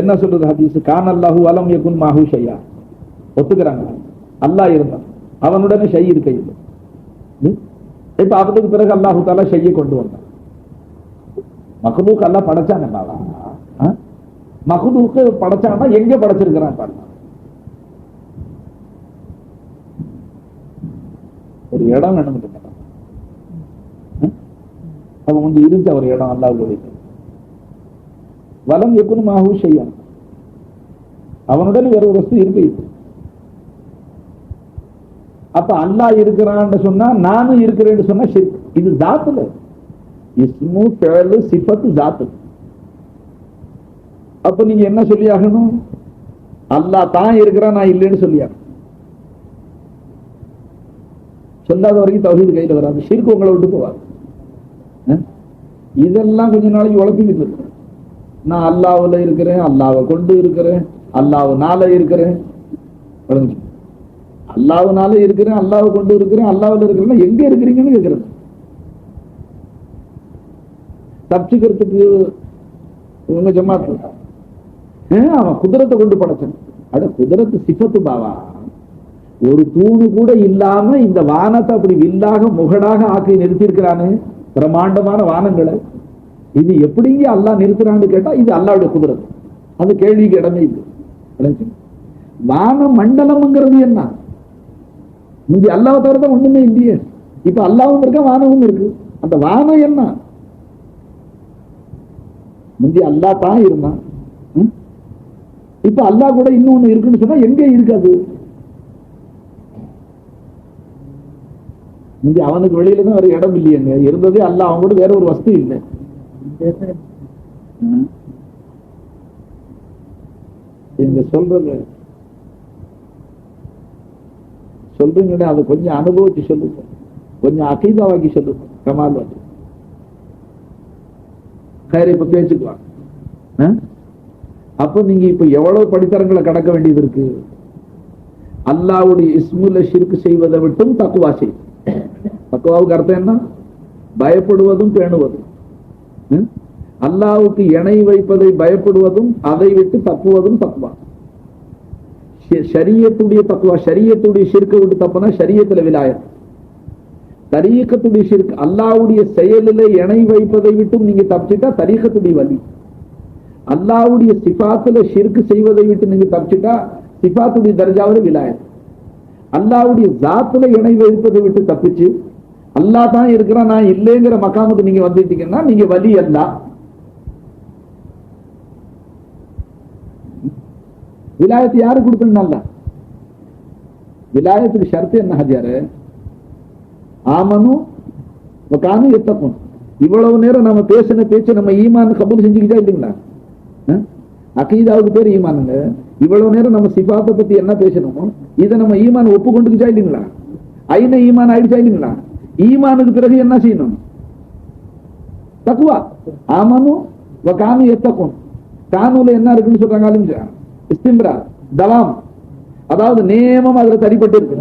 என்ன சொல்றது ஹதீஸ்? கான் அல்லாஹு அலம் யகுன் மாஹு ஷையா. ஒத்துக்கிறாங்க, அல்லாஹ் இருந்தான், அவனுடனே ஷை இருக்க இல்லை. இப்ப அதுக்கு பிறகு அல்லாஹு தாலா ஷையை கொண்டு வந்தான். மஹ்லூக் அல்லாஹ் படைச்சாங்கன்னாவா? மஹ்லூக்கு படைச்சாங்கன்னா எங்க படைச்சிருக்கிறான் பாருங்க. ஒரு இடம் நடந்துட்டு அவன் வந்து இருந்த ஒரு இடம் அல்லாஹ்வுடைய வலம் யகுன் மாஹு ஷையா, அவனுடன் வேற ஒரு வஸ்து இருக்கு. அப்ப அல்லாஹ் இருக்கிறான்னு சொன்னா நானும் இருக்கிறேன்னு சொன்னா ஷிர்க். இது ஜாத்துல இஸ்மு ஃபஅலு சிஃபத்து ஜாத்து. அப்ப நீங்க என்ன சொல்லி ஆகணும்? அல்லாஹ் தான் இருக்கிறான், நான் இல்லைன்னு சொல்லியாகணும். சொல்லாத வரைக்கும் தௌஹீத் கையில வராது, ஷிர்க் உங்களை விட்டு போவாது. இதெல்லாம் கொஞ்ச நாளைக்கு உழப்பிக்கிட்டு இருக்கு. நான் அல்லாஹ்வுல இருக்கிறேன், அல்லாஹ்வை கொண்டு இருக்கிறேன், அல்லாஹ்வுனால இருக்கிறேன். அல்லாஹ்வுனால இருக்கிறேன், அல்லாஹ்வை கொண்டு இருக்கிறேன், அல்லாஹ்வுல இருக்கிறேன்னா எங்க இருக்கிறீங்கன்னு கேட்கிறது. தப்பிச்சுக்கிறதுக்கு உங்க ஜமாத்து அவன் குதிரத்தை கொண்டு படைச்சான். அட குதிரத்து சிஃபத்து பாவா. ஒரு தூணு கூட இல்லாம இந்த வானத்தை அப்படி வில்லாக முகடாக ஆக்கி நிறுத்தியிருக்கிறானு, பிரம்மாண்டமான வானங்களை. இது எப்படிங்க அல்லாஹ் நிறுத்துறான்னு கேட்டா இது அல்லாஹ்வுடைய குதிரத்து. அது கேள்விக்கு இடமே இல்லை. வான மண்டலம்ங்கிறது என்ன? முந்தி அல்லாஹ்வை தவிர ஒண்ணுமே இல்லையே. இப்ப அல்லாஹ்வும் இருக்க, வானமும் இருக்கு. அந்த வானம் என்ன? முந்தி அல்லாஹ் தான் இருந்தான், இப்ப அல்லாஹ் கூட இன்னொன்னு இருக்குன்னு சொன்னா எங்க இருக்காது? முந்தி அவனுக்கு வெளியில தான் ஒரு இடம் இல்லையங்க, இருந்ததே அல்லாஹ், அவன் கூட வேற ஒரு வஸ்து இல்லை. நீங்க சொல்றீங்க அதை கொஞ்சம் அனுபவிச்சு சொல்லுங்க, கொஞ்சம் அகீதாவாக்கி சொல்லுங்க. கமால் வந்து இப்ப பேச்சுக்கலாம். அப்ப நீங்க இப்ப எவ்வளவு படித்தரங்களை கடக்க வேண்டியது இருக்கு? அல்லாஹ்வுடைய இஸ்முல ஷிர்க் செய்வதை விட்டும் தக்வா செய். தக்வாவுக்கு அர்த்தம் என்ன? பயப்படுவதும் பேணுவதும். அல்லாஹ்வுக்கு இணை வைப்பதை பயப்படுவதும் அதை விட்டு தப்புவதும் தக்வா. ஷரியத்துடைய தக்வா, ஷரியத்துடைய ஷிர்க்கை விட்டு தப்புனா ஷரியத்துல விலாயத். தரீகத்துடைய ஷிர்க், அல்லாஹ்வுடைய செயலில் இணை வைப்பதை விட்டும் நீங்க தப்பிச்சிட்டா தரீகத்துடைய வலி. அல்லாஹ்வுடைய சிஃபாத்துல ஷிர்க் செய்வதை விட்டு நீங்க தப்பிச்சிட்டா சிஃபாத்துடைய தர்ஜாவில் விலாயத். அல்லாஹ்வுடைய ஜாத்துல இணை வைப்பதை விட்டு தப்பிச்சு அல்லாஹ் தான் இருக்கிறான், நான் இல்லைங்கிற மக்காமுக்கு நீங்க வந்துட்டீங்கன்னா நீங்க வலி அல்லாஹ். விலாயத்து யாரு கொடுக்கணும்? விலாயத்துக்கு ஷர்த்து என்ன ஹஜாரு? ஆமனு கானு எத்தக்கும். இவ்வளவு நேரம் நம்ம பேசின பேச்சு நம்ம ஈமான் கபூல் செஞ்சுக்கிட்டா இல்லைங்களா? அகீதாவுக்கு பேர் ஈமானுங்க. இவ்வளவு நேரம் நம்ம சிஃபாத்தை பத்தி என்ன பேசணுமோ இதை நம்ம ஈமான் ஒப்புக்கொண்டுக்கிட்டா இல்லைங்களா? ஐன ஈமான் ஆயிடுச்சா இல்லைங்களா? ஈமானுக்கு பிறகு என்ன செய்யணும்? தக்வா. ஆமனு கானு எத்தக்கும். கானூல என்ன இருக்குன்னு சொல்றாங்க? இஸ்திம்ரா, தவாம், அதாவது நேமம் அதுல தடிப்பட்டு இருக்கு.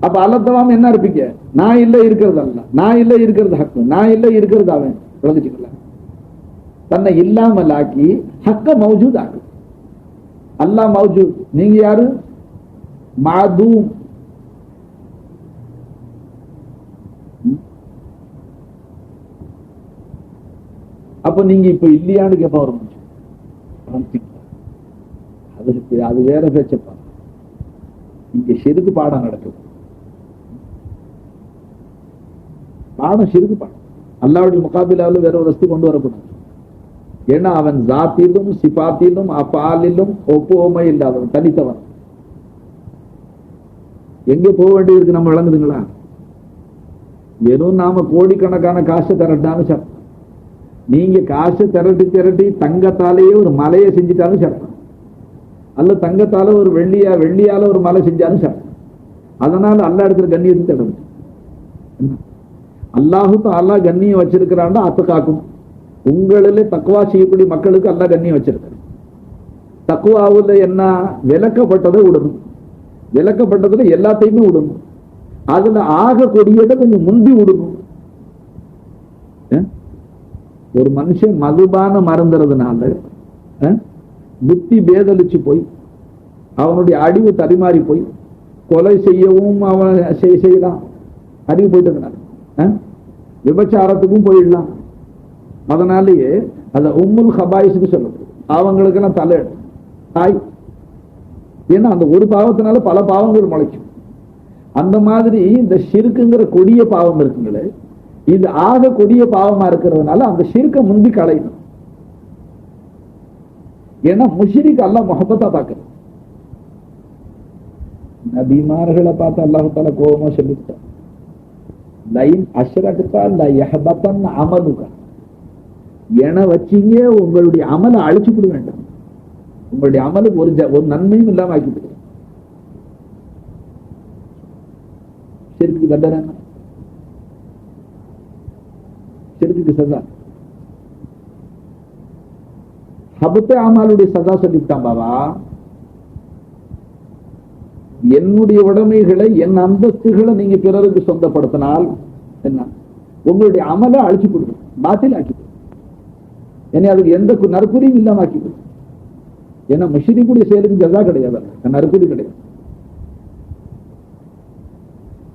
அப்ப அல்லத்தவாம் என்ன இருப்பீங்க? நான் இல்ல இருக்கிறது அல்ல, நான் இல்ல இருக்கிறது ஹக்கு, நான் இல்ல இருக்கிறது அவன். விளங்கிச்சுக்கலாம். தன்னை இல்லாமல் ஆக்கி ஹக்க மௌஜூத் ஆக்கு. அல்லாஹ் மௌஜூத், நீங்க யாரு? மாதூம். அப்ப நீங்க இப்ப இல்லையான்னு கேட்ப வரும். அது வேற பேச்சப்பா. இங்க ஷிர்க் பாடம் நடக்குது. பாடம் ஷிர்க் பாடம். அல்லாஹ்வுடைய முகாபிலாவில் வேற ஒரு வஸ்து கொண்டு வரக்கூடாது. ஏன்னா அவன் ஜாத்திலும் சிபாத்திலும் அஃஆலிலும் ஒப்புமை இல்லாதவன், தனித்தவன். எங்க போக வேண்டியதுக்கு நம்ம விளங்குதுங்களா? வெறும் நாம கோடிக்கணக்கான காசை திரட்டாலும் சட்டம். நீங்க காசை திரட்டி தங்கத்தாலேயே ஒரு மலையை செஞ்சுட்டாலும் சட்டம். அல்ல தங்கத்தால ஒரு வெள்ளியால ஒரு மலை செஞ்சாலும் சட்டம். அதனால அல்லா இடத்துல கண்ணியத்தை தடவை. அல்லாஹுக்கு அல்லாஹ் கண்ணியம் வச்சிருக்கிறான். அத்தகாக்கும், உங்களிலே தக்குவா செய்யக்கூடிய மக்களுக்கு அல்லாஹ் கண்ணியம் வச்சிருக்கிறான். தக்குவாவுல என்ன? விளக்கப்பட்டதை விடணும். விளக்கப்பட்டதுல எல்லாத்தையுமே விடணும். அதுல ஆக கொடியதை கொஞ்சம் முந்தி விடணும். ஒரு மனுஷன் மதுபான மறந்துறதுனால புத்தி பேதலிச்சு போய் அவனுடைய அறிவு தரிமாறி போய் கொலை செய்யவும் அவன் செய்யலாம், அறிவு போயிட்டு இருந்தான், விபச்சாரத்துக்கும் போயிடலாம். அதனாலேயே அத உம்முல் ஹபாயிஸ்னு சொல்லப்படுது. அவங்களுக்கெல்லாம் தலை தாய். ஏன்னா அந்த ஒரு பாவத்தினால பல பாவங்கள் முளைக்கும். அந்த மாதிரி இந்த ஷிர்க்குங்கிற கொடிய பாவம் இருக்குங்களே, இது ஆக கொடிய பாவமா இருக்கிறதுனால அந்த ஷிர்க்கை முந்தி களையணும். ஏன்னா முஷ்ரிக் அல்லாஹ் முஹப்பத்தா பார்க்கணும். நபிமார்களை பார்த்து அல்லாஹ் தஆலா கோபமா சொல்லிட்டார், லைன் அஷ்ரக்தா லயஹபதன் அமலுக, என வச்சீங்க உங்களுடைய அமலை அழிச்சுவிட வேண்டும், உங்களுடைய அமலுக்கு ஒரு நன்மையும் இல்லாம ஆக்கிவிடு. ஷிர்க்கு தண்டனை என்ன? ஷிர்க்குக்கு சதா ஹபத்தே அமாலுடைய சதா சொல்லிவிட்டான். பாபா, என்னுடைய உடைமைகளை என் அந்தஸ்துகளை நீங்க பிறருக்கு சொந்தப்படுத்தினால் என்ன, உங்களுடைய அமலை அழிச்சு கொடுங்க, பாத்தில் ஆக்கி கொடுங்க, ஏன்னா அதுக்கு எந்த நற்குறியும் இல்லாம ஆக்கி கொடுங்க. ஏன்னா முஷ்ரிக்குடைய செயலுக்கு ஜஸா கிடையாது, நற்குறி கிடையாது.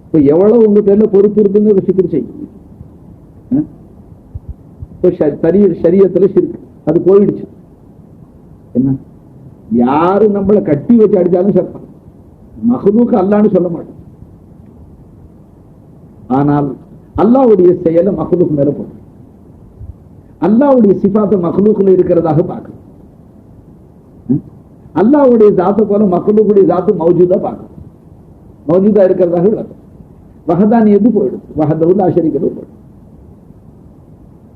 இப்ப எவ்வளவு உங்க பேர்ல பொறுப்பு இருக்குன்னு சிக்கர் செய்யும். சரியத்துல ஷிர்க் அது போயிடுச்சு. என்ன, யாரு நம்மளை கட்டி வச்சு அடிச்சாலும் சட்டம், மஹ்லூக் அல்லான்னு சொல்ல மாட்டோம். ஆனால் அல்லாஹ்வுடைய செயலை மஹ்லூக் மேல போடும். அல்லாஹ்வுடைய சிஃபாத்தை மஹ்லூக்ல இருக்கிறதாக பார்க்கணும். அல்லாஹ்வுடைய ஜாத்தை போல மஹ்லூக்குடைய ஜாத்து மௌஜூதா பார்க்கணும். மௌஜூதா இருக்கிறதாக விளக்கம். வஹதானியது போயிடும், வஹதஹு லா ஷரீக லஹு போயிடும்.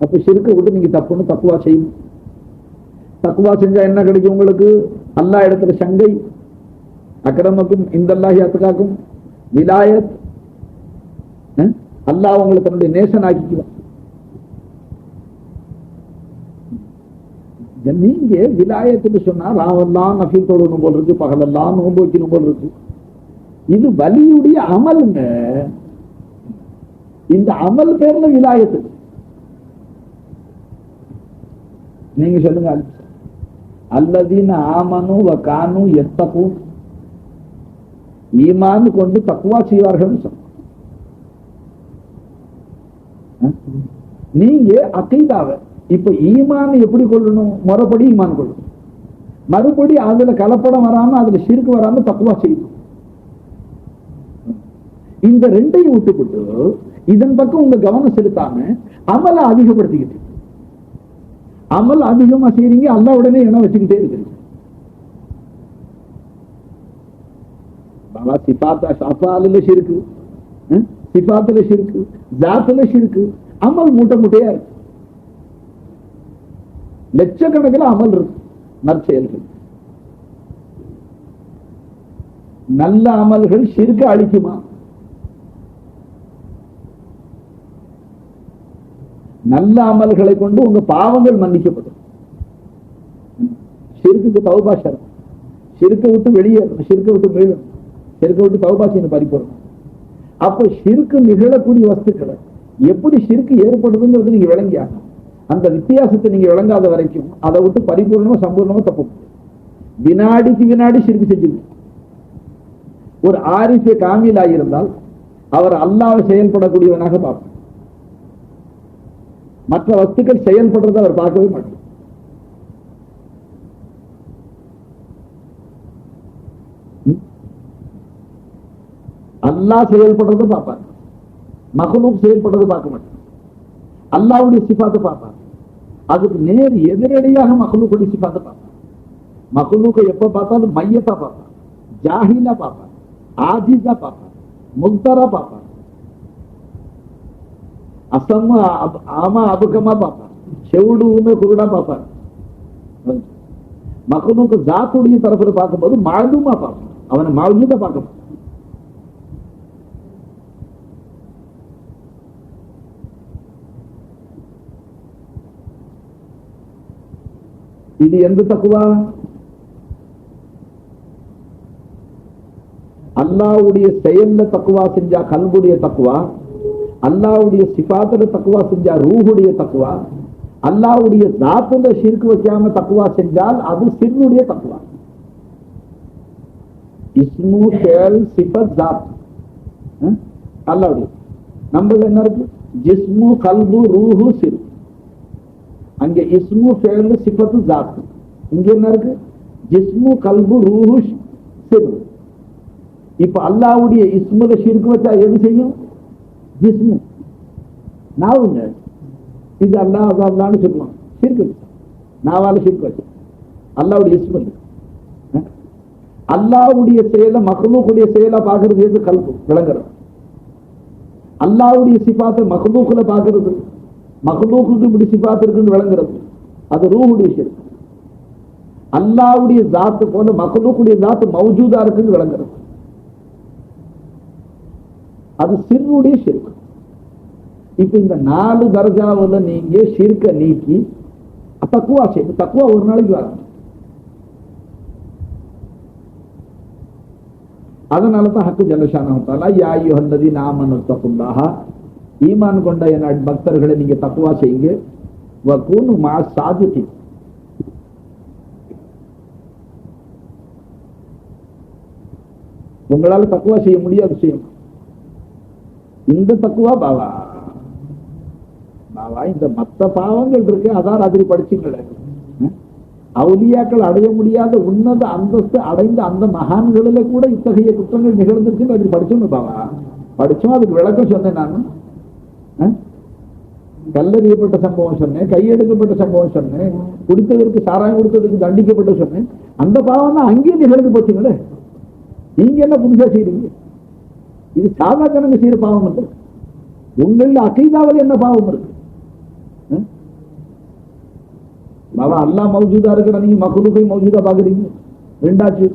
அப்ப ஷிர்க்கை விட்டு நீங்க தப்புன்னு தக்குவா செய்யணும். தக்குவா செஞ்சா என்ன கிடைக்கும் உங்களுக்கு? அல்லாஹ் இடத்துல சங்கை, அக்ரமக்கும் இந்தல்லாஹி அத்காக்கும் விலாயத், அல்லாஹ் உங்களை தன்னுடைய நேசன் ஆக்கிக்குவான். நீங்க விலாயத்துன்னு சொன்னா ராவெல்லாம் நஃபில் தொழணும் போல் இருக்கு, பகலெல்லாம் நோன்பு வைக்கணும் போல் இருக்கு. இது வலியுடைய அமலுங்க. இந்த அமல் பேர்ல விலாயத்து. நீங்க சொல்லுங்க, அல்லதீன ஆமனு வ கானு யத்தகூன், ஈமான் கொண்டு தக்வா செய்வார்கள். நீங்க அகீதாவை இப்ப ஈமான் எப்படி கொள்ளணும்? முறைப்படி ஈமான் கொள்ளணும். மறுபடி அதுல கலப்படம் வராம, அதுல ஷிர்க் வராம தக்வா செய்யணும். இந்த ரெண்டையும் விட்டுவிட்டு இதன் பக்கம் உங்க கவனம் செலுத்தாம அமலை அதிகப்படுத்திக்கிட்டு, அமல் அதிகமா செய்றீங்க, அல்லாஹ் உடனே என்ன வச்சுக்கிட்டே இருக்கிறீங்க. சிபாத்துல ஷிர்க்கு, சிபாத்துல ஷிர்க்கு, ஜாத்துல ஷிர்க்கு, அமல் மூட்டை மூட்டையா இருக்கு. லட்சக்கணக்கில் அமல் இருக்கு, நற்செயல்கள். நல்ல அமல்கள் ஷிர்க்க அழிக்குமா? நல்ல அமல்களை கொண்டு உங்க பாவங்கள் மன்னிக்கப்படும். ஷிர்க்குக்கு தௌபா ஷரத். ஷிர்க்கை விட்டு வெளியேறணும், ஷிர்க்கை விட்டு மீளணும், ஷிர்க்கை விட்டு தௌபா செய்யணும், பறிப்போம். அப்ப ஷிர்க்கு நிகழக்கூடிய வஸ்துக்களை எப்படி ஷிர்க்கு ஏற்படுதுங்கிறது நீங்க விளங்கியாகணும். அந்த வித்தியாசத்தை நீங்க விளங்காத வரைக்கும் அதை விட்டு பரிபூர்ணமா சம்பூர்ணமா தப்பு. வினாடிக்கு வினாடி ஷிர்க்கு செஞ்சுங்க. ஒரு ஆரிஃபே காமிலா இருந்தால் அவர் அல்லாஹ்வை செயல்படக்கூடியவனாக பார்ப்பார். மற்ற வஸ்துக்கள் செயல்படுறதை அவர் பார்க்கவே மாட்டார். அல்லாஹ் செயல்படுறதை பார்ப்பார், மக்லூக் செயல்படுறதை பார்க்க மாட்டார். அல்லாஹ்வுடைய சிஃபாத்தை பார்ப்பார். அதுக்கு நேர் எதிரடியாக மக்லூக்குடைய சிஃபாத்தை பார்ப்பார். மக்லூக்கை எப்ப பார்த்தாலும் மையத்தா பார்ப்பார், ஜாஹிலா பார்ப்பார், ஆஜிஸா பார்ப்பார், முக்தரா பார்ப்பார், அசம்மா ஆமா அபுக்கமா பார்ப்பார், செவுடுமே குருடா பார்ப்பார். மக்லூக்கு ஜாத்துடைய தரப்புல பார்க்கும்போது மாலூமா பார்ப்பார், அவனை மௌஜூதா பார்க்க மாட்டார். இது எந்த தக்குவா? அல்லாஹ்வுடைய செயல்ல தக்குவா செஞ்சா கல்புடைய தக்குவா, அல்லாஹ்வுடைய சிஃபாத்துல தக்குவா செஞ்சா ரூஹுடைய தக்குவா, அல்லாஹ்வுடைய ஜாத்துல ஷிர்க் வைக்காம தக்குவா செஞ்சால் அது சிர்னுடைய தக்குவா. இஸ்மு ஃபேல் சிஃபத் ஜாத் அல்லாஹ்வுடைய. நம்மள என்ன இருக்கு? ஜிஸ்மு கல்பு ரூஹு சிர். அங்க இஸ்மு ஃபேல் சிஃபத்து ஜாத். இங்க என்ன இருக்கு? ஜிஸ்மு கல்பு ரூஹு சிர். இப்ப அல்லாஹ்வுடைய இஸ்முல ஷிர்க் வச்சா எது செய்யும்? ஜிஸ்மு நாவுங்க. இது அல்லாஹ் அல்லாஹ்னு சொல்லுவாங்க. ஷிர்க் நாவால ஷிர்க் வச்சு அல்லாஹ்வுடைய இஸ்மு. அல்லாஹ்வுடைய செயலை மக்லூக்குடைய செயலா பாக்குறது எது? கல்பு விளங்குறது. அல்லாஹ்வுடைய சிபாத்தை மக்லூக்குல பாக்குறது, மக்லூக்குக்கு இப்படி சிபாத் இருக்குன்னு விளங்குறது, அது ரூஹுடைய ஷிர்க். அல்லாஹ்வுடைய ஜாத்து போல மக்லூக்குடைய ஜாத்து மௌஜூதா இருக்குன்னு விளங்குறது, அது சிர்னுடைய ஷிர்க். இப்ப இந்த 4 தர்ஜாவுல நீங்க ஷிர்க்க நீக்கி தக்குவா செய்யும். தக்குவா ஒரு நாளைக்கு வரும். அதனாலதான் ஹக்கு ஜல்லஷானஹு தஆலா யா அய்யுஹல்லதீன ஆமனு தக்குல்லாஹ, ஈமான் கொண்ட என் பக்தர்களை நீங்க தக்குவா செய்யுங்க, வகூனு மஅஸ் சாதிகீன், உங்களால தக்குவா செய்ய முடியாது செய்யணும். இந்த தக்குவா பாவா பாவா இந்த மத்த பாவங்கள் இருக்கு, அதான் ராத்திரி படிச்சுங்களே. அவுலியாக்கள் அடைய முடியாத உன்னத அந்தஸ்து அடைந்த அந்த மகான்களில கூட இத்தகைய குற்றங்கள் நிகழ்ந்துருச்சுன்னு அது படிச்சோன்னு பாவா. படிச்சோம், அதுக்கு விளக்கம் சொன்னேன். நான் கல்லறியப்பட்ட சம்பவம் சொன்னேன், கையெடுக்கப்பட்ட சம்பவம் சொன்னேன், குடித்ததற்கு சாராயம் கொடுத்ததுக்கு தண்டிக்கப்பட்ட சொன்னேன். அந்த பாவம் தான் அங்கேயே நிகழ்ந்து போச்சுங்களே. நீங்க என்ன புதுசா செய்றீங்க? இது சாதா ஜனங்க செய்யற பாவம் இல்லை. உங்கள அகீதாவில் என்ன பாவம் இருக்கு? பாபா அல்லாஹ் மௌஜூதா இருக்கிற நீங்க மக்லூக்கை மௌஜூதா பாக்குறீங்க. ரெண்டாச்சு,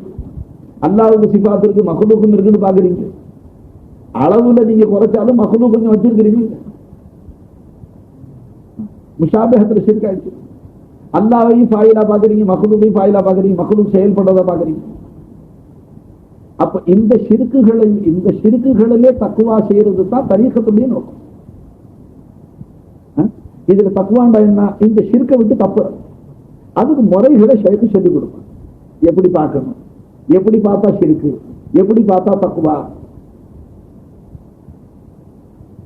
அல்லாஹ்வுக்கு சிஃபாத் இருக்கு, மக்லூக்கும் இருக்குன்னு பாக்குறீங்க. அளவுல நீங்க குறைச்சாலும் மக்லூக் கொஞ்சம் வச்சிருக்கிறீங்க. முஷாபஹத்துல ஷிர்க் ஆயிடுச்சு. அல்லாஹ்வையும் ஃபாயிலா பாக்குறீங்க, மக்லூக்கையும் ஃபாயிலா பாக்குறீங்க, மக்லூக் செயல்படுறதா பாக்குறீங்க. அப்ப இந்த ஷிர்க்குகளிலே தக்குவா செய்யறது தான் தரீகத்துடைய நோக்கம். இதுல தக்குவாண்டா என்ன? இந்த ஷிர்க்கை விட்டு தப்பு, அதுக்கு முறைகளை ஷைக்கு சொல்லிக் கொடுக்கும். எப்படி பார்க்கணும், எப்படி பார்த்தா ஷிர்க்கு, எப்படி பார்த்தா தக்குவா.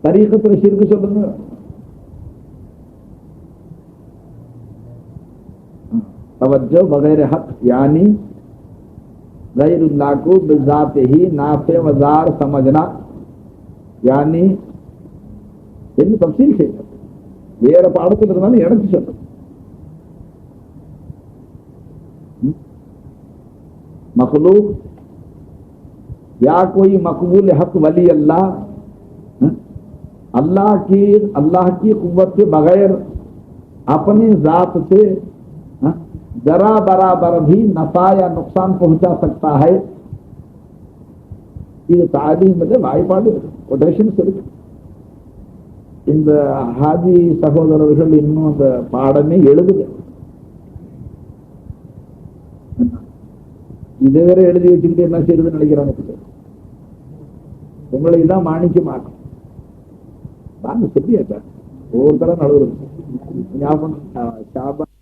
தரீகத்துல ஷிர்க்கு சொல்லுங்க. तवज्जो बगैर हक यानी गैरुल्लाह को बिज़ात ही नाफे वजार समझना, यानी என்ன தஃசீல் செய்யணும். வேற பாடத்தில் இருந்தாலும் எனக்கு சொல்லணும். मखलूक या कोई मकबूल हक वली अल्लाह, अल्लाह की कुव्वत के बगैर अपने जात से जरा बराबर भी नफा या नुकसान पहुंचा सकता है. இது தாலீமில் வாய்ப்பாடு கொட்டேஷன்ஸ் இருக்கு. இந்த ஹாஜி சகோதரர்கள் இன்னும் அந்த பாடமே எழுதுக. இதை வேற எழுதி வச்சுக்கிட்டு என்ன செய்யறதுன்னு நினைக்கிறாங்க. உங்களை தான் மாணிக்கமாக்கும். நாங்க சொல்லியாச்சா ஒவ்வொருத்தர நடுவர் ஞாபகம்